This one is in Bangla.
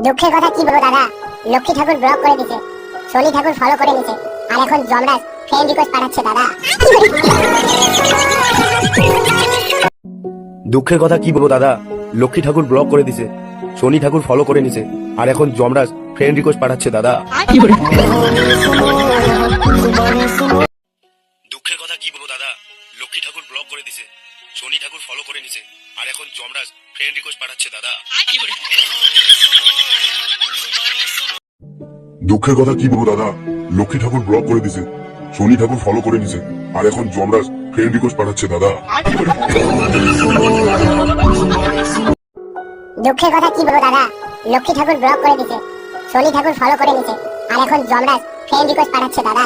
দুঃখের কথা কি বলবো দাদা, লক্ষ্মী ঠাকুর ব্লক করে দিছে, শনি ঠাকুর ফলো করে নিছে, আর এখন যমরাজ ফ্রেন্ড রিকোয়েস্ট পাঠাচ্ছে দাদা। দুঃখের কথা কি বলবো দাদা, লক্ষ্মী ঠাকুর ব্লক করে দিছে, শনি ঠাকুর ফলো করে নিছে, আর এখন যমরাজ ফ্রেন্ড রিকোয়েস্ট পাঠাচ্ছে দাদা। দুঃখের কথা কি বলবো দাদা, লক্ষ্মী ঠাকুর ব্লক করে দিছে, শনি ঠাকুর ফলো করে নিছে, আর এখন যমরাজ ফ্রেন্ড রিকোয়েস্ট পাঠাচ্ছে দাদা। দুঃখের কথা কি বলবো দাদা, লক্ষ্মী ঠাকুর ব্লক করে দিছে, শনি ঠাকুর ফলো করে নিছে, আর এখন যমরাজ ফ্রেন্ড রিকোয়েস্ট পাঠাচ্ছে দাদা। দুঃখের কথা কি বলবো দাদা, লক্ষ্মী ঠাকুর ব্লক করে দিছে, শনি ঠাকুর ফলো করে নিছে, আর এখন যমরাজ ফ্রেন্ড রিকোয়েস্ট পাঠাচ্ছে দাদা।